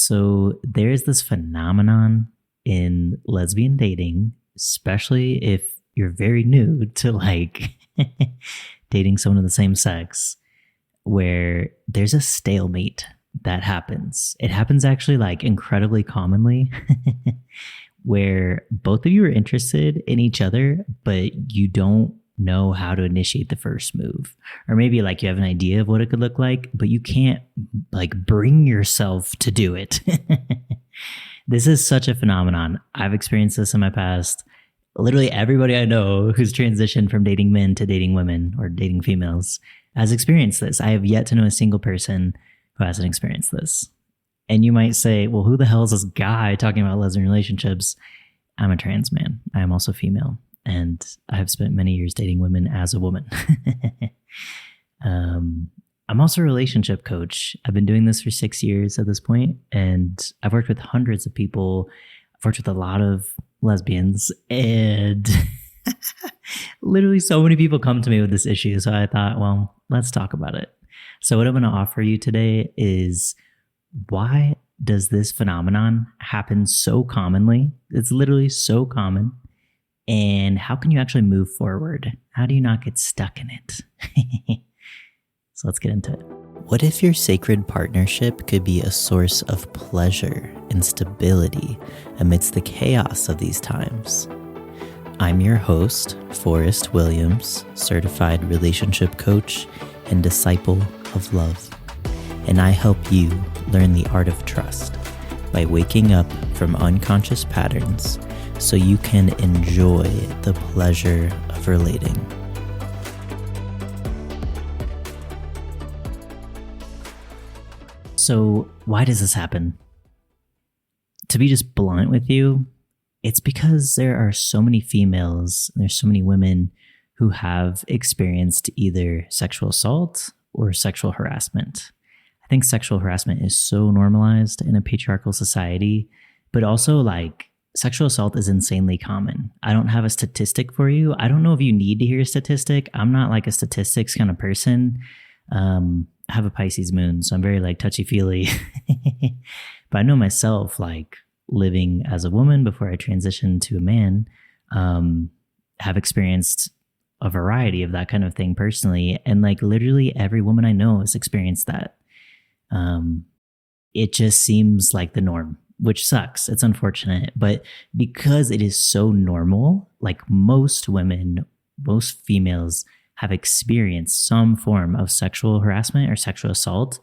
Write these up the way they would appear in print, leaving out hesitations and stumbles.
So there's this phenomenon in lesbian dating, especially if you're very new to like dating someone of the same sex, where there's a stalemate that happens. It happens actually like incredibly commonly where both of you are interested in each other, but you don't know how to initiate the first move. Or maybe like you have an idea of what it could look like, but you can't like bring yourself to do it. This is such a phenomenon. I've experienced this in my past. Literally everybody I know who's transitioned from dating men to dating women or dating females has experienced this. I have yet to know a single person who hasn't experienced this. And you might say, well, who the hell is this guy talking about lesbian relationships? I'm a trans man. I am also female. And I have spent many years dating women as a woman. I'm also a relationship coach. I've been doing this for 6 years at this point, and I've worked with hundreds of people. I've worked with a lot of lesbians, and literally so many people come to me with this issue. So I thought, well, let's talk about it. So what I'm going to offer you today is, why does this phenomenon happen so commonly? It's literally so common. And how can you actually move forward? How do you not get stuck in it? So let's get into it. What if your sacred partnership could be a source of pleasure and stability amidst the chaos of these times? I'm your host, Forrest Williams, certified relationship coach and disciple of love. And I help you learn the art of trust by waking up from unconscious patterns so you can enjoy the pleasure of relating. So why does this happen? To be just blunt with you, it's because there are so many females, there's so many women who have experienced either sexual assault or sexual harassment. I think sexual harassment is so normalized in a patriarchal society, but also like sexual assault is insanely common. I don't have a statistic for you. I don't know if you need to hear a statistic. I'm not like a statistics kind of person. I have a Pisces moon, so I'm very like touchy-feely. But I know myself, like living as a woman before I transitioned to a man, have experienced a variety of that kind of thing personally. And like literally every woman I know has experienced that. It just seems like the norm, which sucks. It's unfortunate. But because it is so normal, like most women, most females have experienced some form of sexual harassment or sexual assault.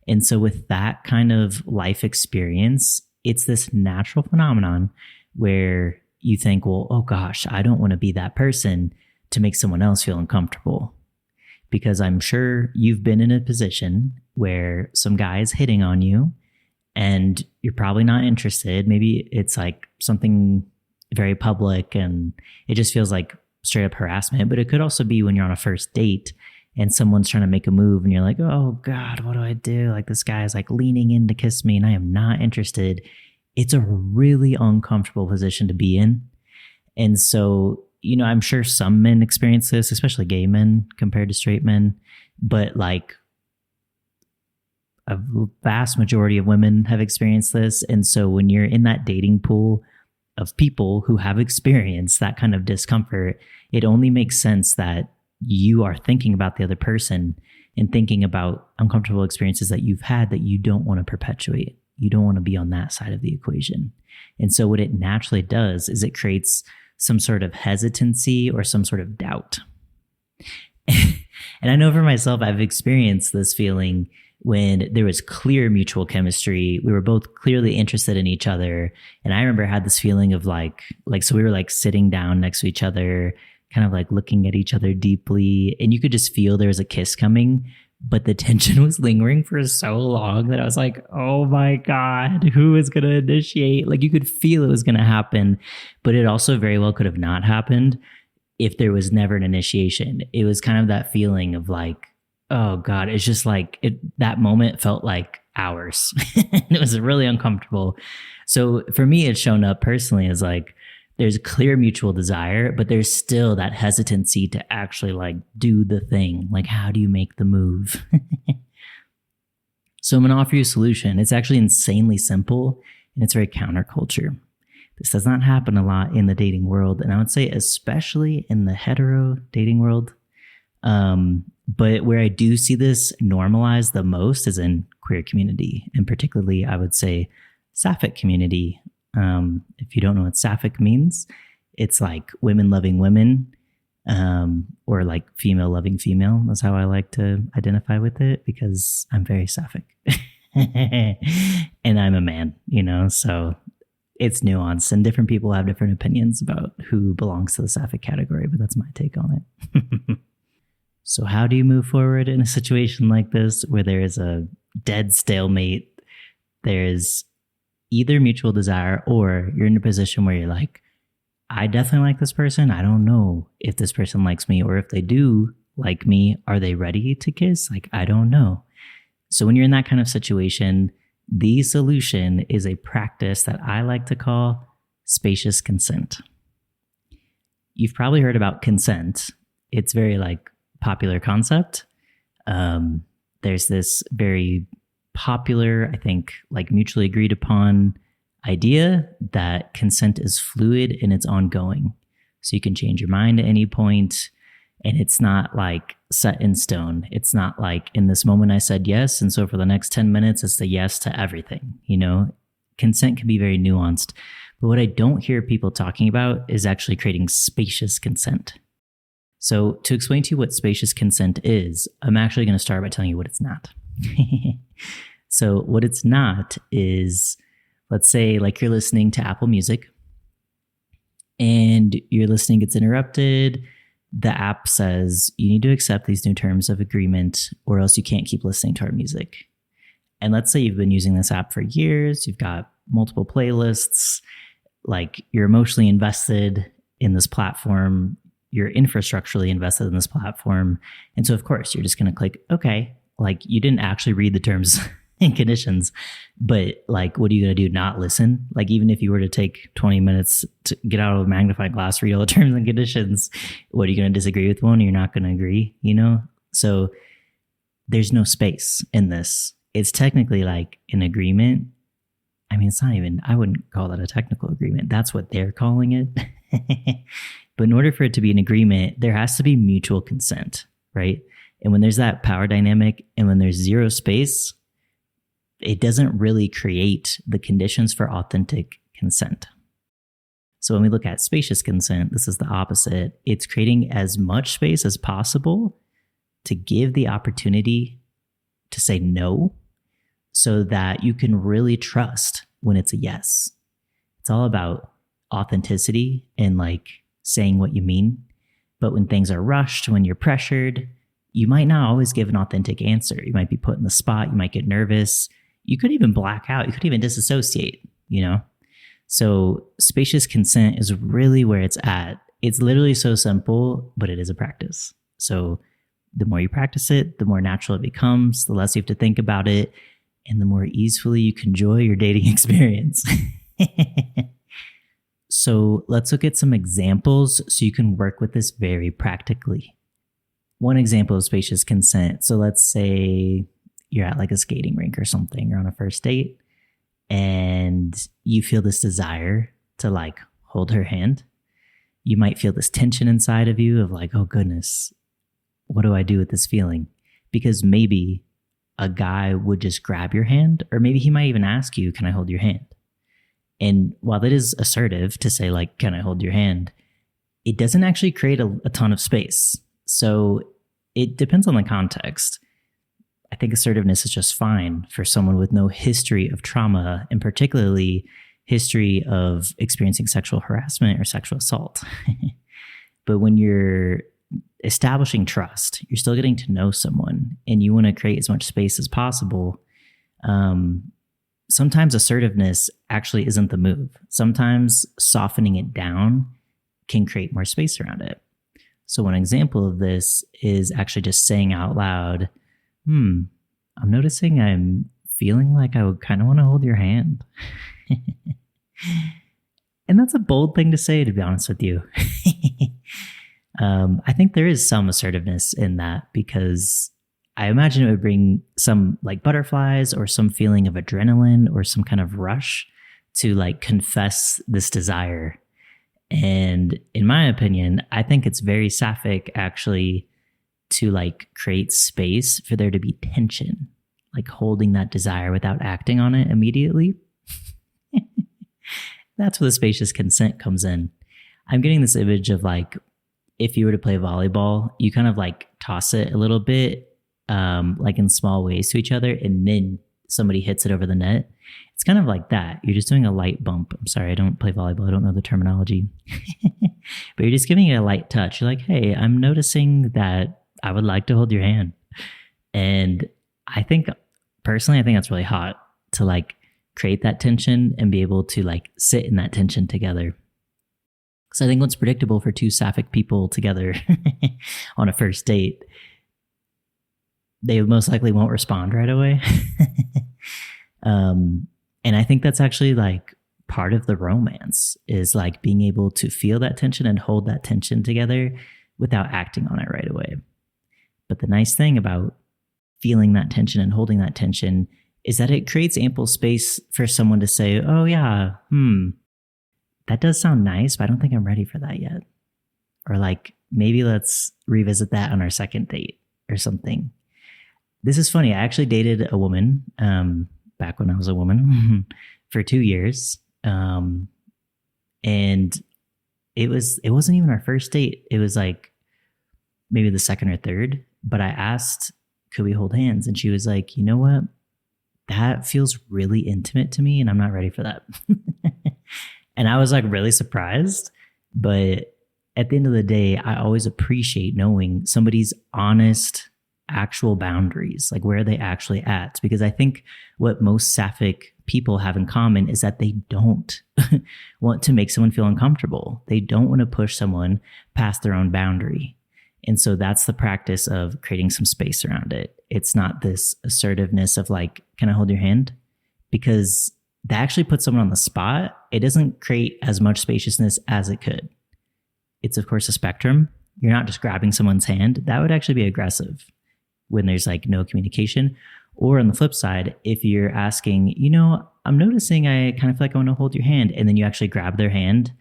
And so with that kind of life experience, it's this natural phenomenon where you think, well, oh gosh, I don't want to be that person to make someone else feel uncomfortable. Because I'm sure you've been in a position where some guy is hitting on you and you're probably not interested. Maybe it's like something very public and it just feels like straight up harassment, but it could also be when you're on a first date and someone's trying to make a move and you're like, oh God, what do I do? Like this guy is like leaning in to kiss me and I am not interested. It's a really uncomfortable position to be in. And so, you know, I'm sure some men experience this, especially gay men compared to straight men, but like a vast majority of women have experienced this. And so when you're in that dating pool of people who have experienced that kind of discomfort, it only makes sense that you are thinking about the other person and thinking about uncomfortable experiences that you've had that you don't want to perpetuate. You don't want to be on that side of the equation. And so what it naturally does is it creates some sort of hesitancy or some sort of doubt. And I know for myself, I've experienced this feeling when there was clear mutual chemistry. We were both clearly interested in each other. And I remember I had this feeling of like, so we were like sitting down next to each other, kind of like looking at each other deeply. And you could just feel there was a kiss coming, but the tension was lingering for so long that I was like, oh my God, who is going to initiate? Like you could feel it was going to happen, but it also very well could have not happened if there was never an initiation. It was kind of that feeling of like, oh God, it's just like that moment felt like hours. It was really uncomfortable. So for me, it's shown up personally as like, there's a clear mutual desire, but there's still that hesitancy to actually like do the thing. Like, how do you make the move? So I'm going to offer you a solution. It's actually insanely simple and it's very counterculture. This does not happen a lot in the dating world. And I would say especially in the hetero dating world. But where I do see this normalized the most is in queer community, and particularly I would say Sapphic community. If you don't know what Sapphic means, it's like women loving women, or like female loving female. That's how I like to identify with it because I'm very Sapphic and I'm a man, so it's nuanced and different people have different opinions about who belongs to the Sapphic category, but that's my take on it. So how do you move forward in a situation like this where there is a dead stalemate? There's either mutual desire or you're in a position where you're like, I definitely like this person. I don't know if this person likes me, or if they do like me, are they ready to kiss? Like, I don't know. So when you're in that kind of situation, the solution is a practice that I like to call spacious consent. You've probably heard about consent. It's very popular concept. There's this very popular, I think, mutually agreed upon idea that consent is fluid and it's ongoing. So you can change your mind at any point, and it's not set in stone. It's not in this moment I said yes, and so for the next 10 minutes it's the yes to everything. Consent can be very nuanced. But what I don't hear people talking about is actually creating spacious consent. So to explain to you what spacious consent is, I'm actually going to start by telling you what it's not. So what it's not is, let's say you're listening to Apple Music and your listening gets interrupted. The app says you need to accept these new terms of agreement or else you can't keep listening to our music. And let's say you've been using this app for years. You've got multiple playlists, you're emotionally invested in this platform. You're infrastructurally invested in this platform. And so, of course, you're just going to click, okay, you didn't actually read the terms and conditions, but what are you going to do? Not listen? Even if you were to take 20 minutes to get out of a magnifying glass, read all the terms and conditions, what are you going to disagree with one? You're not going to agree, So there's no space in this. It's technically an agreement. I mean, it's not even, I wouldn't call that a technical agreement. That's what they're calling it. But in order for it to be an agreement, there has to be mutual consent, right? And when there's that power dynamic and when there's zero space, it doesn't really create the conditions for authentic consent. So when we look at spacious consent, this is the opposite. It's creating as much space as possible to give the opportunity to say no so that you can really trust when it's a yes. It's all about authenticity and saying what you mean. But when things are rushed, when you're pressured, you might not always give an authentic answer. You might be put in the spot. You might get nervous. You could even black out. You could even disassociate, So spacious consent is really where it's at. It's literally so simple, but it is a practice. So the more you practice it, the more natural it becomes, the less you have to think about it, and the more easily you can enjoy your dating experience. So let's look at some examples so you can work with this very practically. One example of spacious consent. So let's say you're at a skating rink or something, or on a first date, and you feel this desire to hold her hand. You might feel this tension inside of you of oh goodness, what do I do with this feeling? Because maybe a guy would just grab your hand, or maybe he might even ask you, can I hold your hand? And while that is assertive to say can I hold your hand, it doesn't actually create a ton of space. So it depends on the context. I think assertiveness is just fine for someone with no history of trauma, and particularly history of experiencing sexual harassment or sexual assault. But when you're establishing trust, you're still getting to know someone, and you want to create as much space as possible. Sometimes assertiveness actually isn't the move. Sometimes softening it down can create more space around it. So one example of this is actually just saying out loud, I'm noticing I'm feeling I would kind of want to hold your hand. And that's a bold thing to say, to be honest with you. I think there is some assertiveness in that because I imagine it would bring some like butterflies or some feeling of adrenaline or some kind of rush to like confess this desire. And in my opinion, I think it's very Sapphic actually to like create space for there to be tension, like holding that desire without acting on it immediately. That's where the spacious consent comes in. I'm getting this image of like, if you were to play volleyball, you kind of like toss it a little bit, like in small ways to each other, and then somebody hits it over the net. It's kind of like that. You're just doing a light bump. I'm sorry, I don't play volleyball. I don't know the terminology. But you're just giving it a light touch. You're like, hey, I'm noticing that I would like to hold your hand. And I think, personally, I think that's really hot to like create that tension and be able to like sit in that tension together. So I think what's predictable for two Sapphic people together on a first date, they most likely won't respond right away. And I think that's actually like part of the romance, is like being able to feel that tension and hold that tension together without acting on it right away. But the nice thing about feeling that tension and holding that tension is that it creates ample space for someone to say, oh yeah, that does sound nice, but I don't think I'm ready for that yet. Or like, maybe let's revisit that on our second date or something. This is funny. I actually dated a woman back when I was a woman for 2 years. And it wasn't even our first date. It was like maybe the second or third. But I asked, could we hold hands? And she was like, you know what? That feels really intimate to me and I'm not ready for that. And I was like really surprised. But at the end of the day, I always appreciate knowing somebody's honest, actual boundaries, like where are they actually at? Because I think what most Sapphic people have in common is that they don't want to make someone feel uncomfortable. They don't want to push someone past their own boundary. And so that's the practice of creating some space around it. It's not this assertiveness of like, can I hold your hand? Because that actually puts someone on the spot. It doesn't create as much spaciousness as it could. It's of course a spectrum. You're not just grabbing someone's hand. That would actually be aggressive when there's like no communication. Or on the flip side, if you're asking, you know, I'm noticing I kind of feel like I want to hold your hand, and then you actually grab their hand,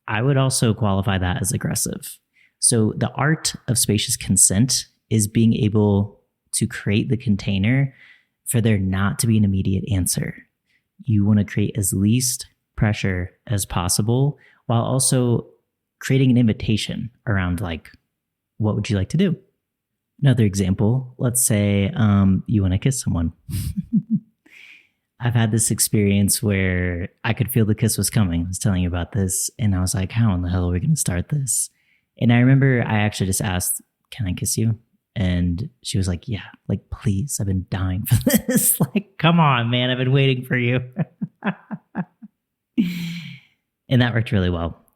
I would also qualify that as aggressive. So the art of spacious consent is being able to create the container for there not to be an immediate answer. You want to create as least pressure as possible while also creating an invitation around like, what would you like to do? Another example, let's say you want to kiss someone. I've had this experience where I could feel the kiss was coming. I was telling you about this, and I was like, how in the hell are we going to start this? And I remember I actually just asked, can I kiss you? And she was like, yeah, like, please, I've been dying for this. Like, come on, man, I've been waiting for you. And that worked really well.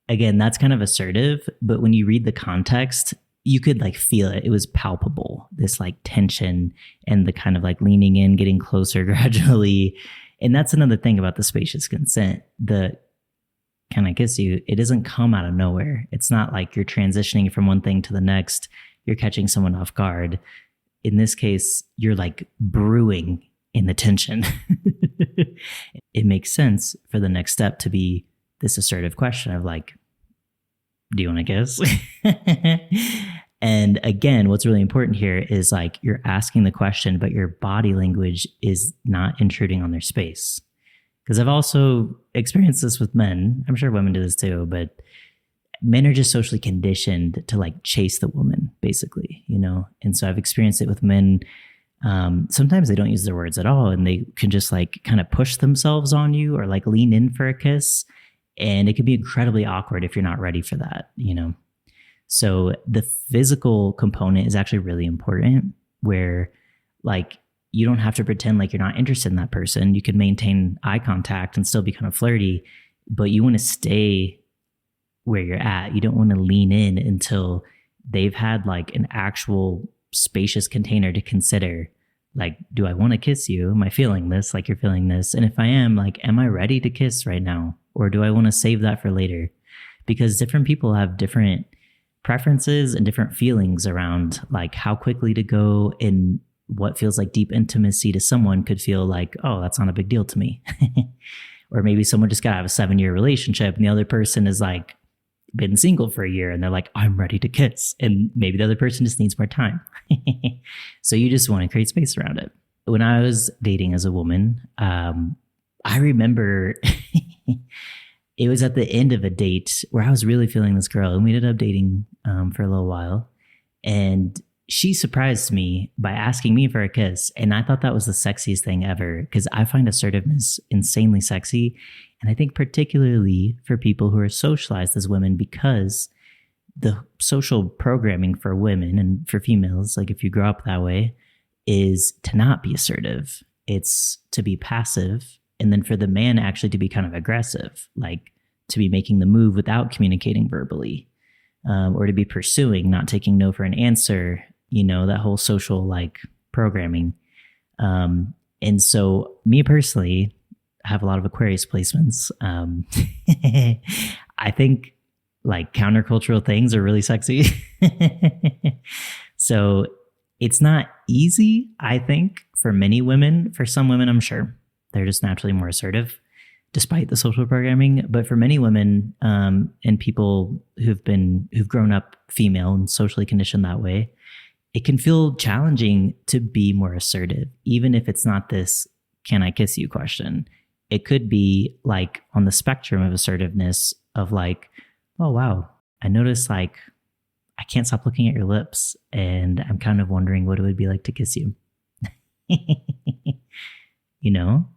Again, that's kind of assertive, but when you read the context, you could like feel it. It was palpable, this like tension and the kind of like leaning in, getting closer gradually. And that's another thing about the spacious consent. The can I kiss you? It doesn't come out of nowhere. It's not like you're transitioning from one thing to the next. You're catching someone off guard. In this case, you're like brewing in the tension. It makes sense for the next step to be this assertive question of like, do you want to kiss? And again, what's really important here is like you're asking the question, but your body language is not intruding on their space. Because I've also experienced this with men. I'm sure women do this too, but men are just socially conditioned to like chase the woman, basically, you know? And so I've experienced it with men. Sometimes they don't use their words at all, and they can just like kind of push themselves on you or like lean in for a kiss. And it can be incredibly awkward if you're not ready for that, you know? So the physical component is actually really important, where like you don't have to pretend like you're not interested in that person. You can maintain eye contact and still be kind of flirty, but you want to stay where you're at. You don't want to lean in until they've had like an actual spacious container to consider. Like, do I want to kiss you? Am I feeling this? Like you're feeling this? And if I am, like, am I ready to kiss right now? Or do I want to save that for later? Because different people have different preferences and different feelings around like how quickly to go, and what feels like deep intimacy to someone could feel like, oh, that's not a big deal to me. Or maybe someone just got out of a 7-year relationship and the other person is like been single for a year and they're like, I'm ready to kiss. And maybe the other person just needs more time. So you just want to create space around it. When I was dating as a woman, I remember it was at the end of a date where I was really feeling this girl, and we ended up dating for a little while. And she surprised me by asking me for a kiss. And I thought that was the sexiest thing ever, because I find assertiveness insanely sexy. And I think particularly for people who are socialized as women, because the social programming for women and for females, like if you grow up that way, is to not be assertive. It's to be passive. And then for the man actually to be kind of aggressive, like to be making the move without communicating verbally, or to be pursuing, not taking no for an answer, that whole social like programming. And so me personally, I have a lot of Aquarius placements. I think like countercultural things are really sexy. So it's not easy, I think, for many women. For some women, I'm sure they're just naturally more assertive despite the social programming. But for many women and people who've grown up female and socially conditioned that way, it can feel challenging to be more assertive, even if it's not this, can I kiss you question. It could be like on the spectrum of assertiveness of like, oh, wow, I noticed like I can't stop looking at your lips and I'm kind of wondering what it would be like to kiss you.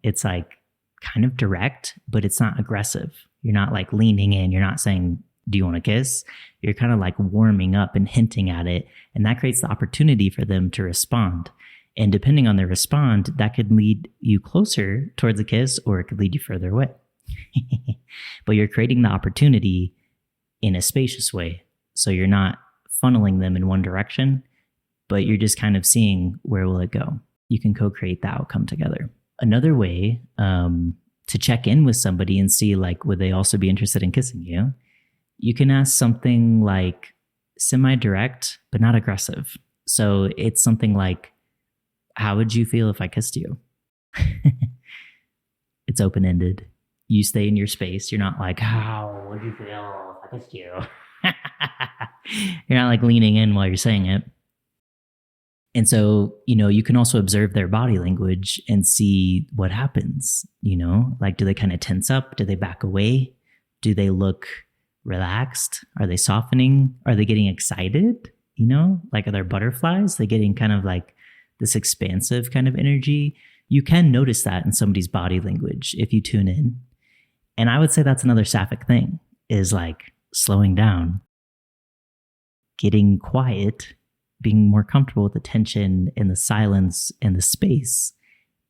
It's like kind of direct, but it's not aggressive. You're not like leaning in. You're not saying, do you want to kiss? You're kind of like warming up and hinting at it. And that creates the opportunity for them to respond. And depending on their response, that could lead you closer towards a kiss, or it could lead you further away. But you're creating the opportunity in a spacious way. So you're not funneling them in one direction, but you're just kind of seeing where will it go. You can co-create the outcome together. Another way to check in with somebody and see like, would they also be interested in kissing you? You can ask something like semi-direct, but not aggressive. So it's something like, how would you feel if I kissed you? It's open-ended. You stay in your space. You're not like, how would you feel if I kissed you? You're not like leaning in while you're saying it. And so, you can also observe their body language and see what happens, like, do they kind of tense up? Do they back away? Do they look relaxed? Are they softening? Are they getting excited? Like, are there butterflies? They're getting kind of like this expansive kind of energy. You can notice that in somebody's body language if you tune in. And I would say that's another Sapphic thing, is like slowing down, getting quiet, being more comfortable with the tension and the silence and the space,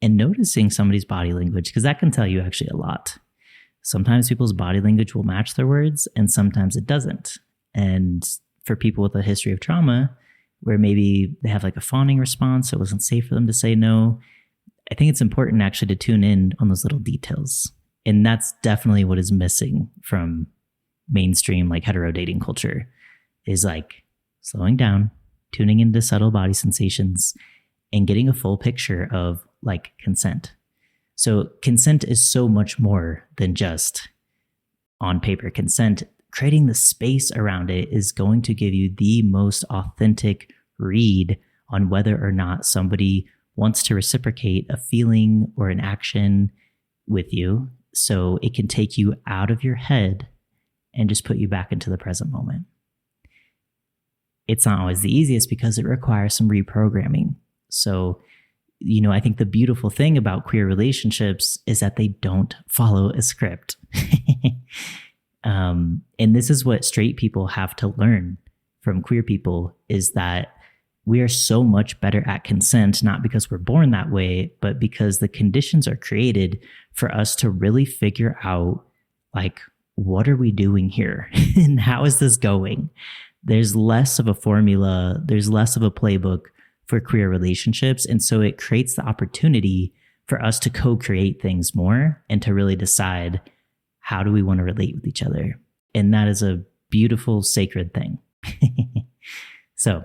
and noticing somebody's body language, because that can tell you actually a lot. Sometimes people's body language will match their words and sometimes it doesn't. And for people with a history of trauma, where maybe they have like a fawning response, so it wasn't safe for them to say no, I think it's important actually to tune in on those little details. And that's definitely what is missing from mainstream like hetero dating culture, is like slowing down, tuning into subtle body sensations, and getting a full picture of like consent. So consent is so much more than just on paper consent. Creating the space around it is going to give you the most authentic read on whether or not somebody wants to reciprocate a feeling or an action with you. So it can take you out of your head and just put you back into the present moment. It's not always the easiest because it requires some reprogramming. So, I think the beautiful thing about queer relationships is that they don't follow a script. And this is what straight people have to learn from queer people, is that we are so much better at consent, not because we're born that way, but because the conditions are created for us to really figure out, like, what are we doing here? And how is this going? There's less of a formula. There's less of a playbook for queer relationships. And so it creates the opportunity for us to co-create things more and to really decide, how do we want to relate with each other? And that is a beautiful, sacred thing. So,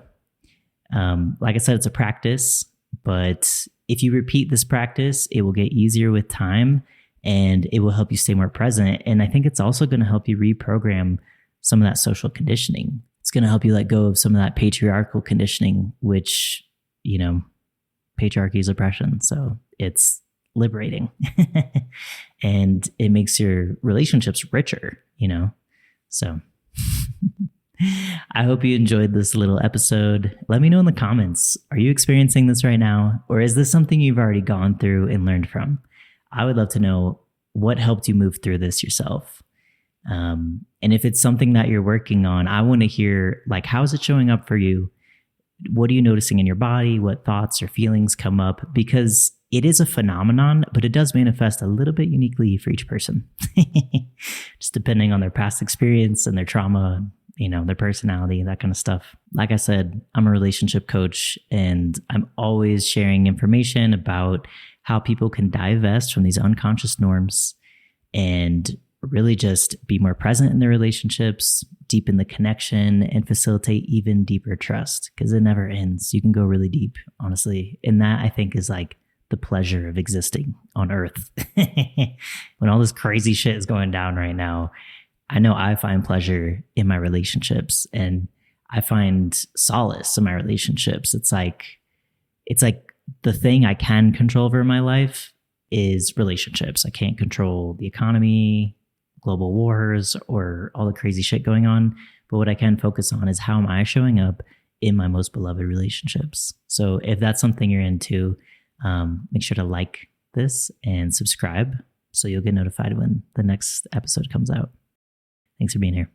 like I said, it's a practice, but if you repeat this practice, it will get easier with time and it will help you stay more present. And I think it's also going to help you reprogram some of that social conditioning. It's going to help you let go of some of that patriarchal conditioning, which, patriarchy is oppression. So it's liberating and it makes your relationships richer, So I hope you enjoyed this little episode. Let me know in the comments. Are you experiencing this right now? Or is this something you've already gone through and learned from? I would love to know what helped you move through this yourself. And if it's something that you're working on, I want to hear, how is it showing up for you? What are you noticing in your body? What thoughts or feelings come up? Because it is a phenomenon, but it does manifest a little bit uniquely for each person, just depending on their past experience and their trauma, their personality, that kind of stuff. Like I said, I'm a relationship coach and I'm always sharing information about how people can divest from these unconscious norms and really just be more present in their relationships, deepen the connection, and facilitate even deeper trust, because it never ends. You can go really deep, honestly. And that, I think, is the pleasure of existing on Earth. When all this crazy shit is going down right now, I know I find pleasure in my relationships and I find solace in my relationships. It's like the thing I can control over my life is relationships. I can't control the economy, global wars, or all the crazy shit going on. But what I can focus on is how am I showing up in my most beloved relationships. So if that's something you're into, make sure to like this and subscribe so you'll get notified when the next episode comes out. Thanks for being here.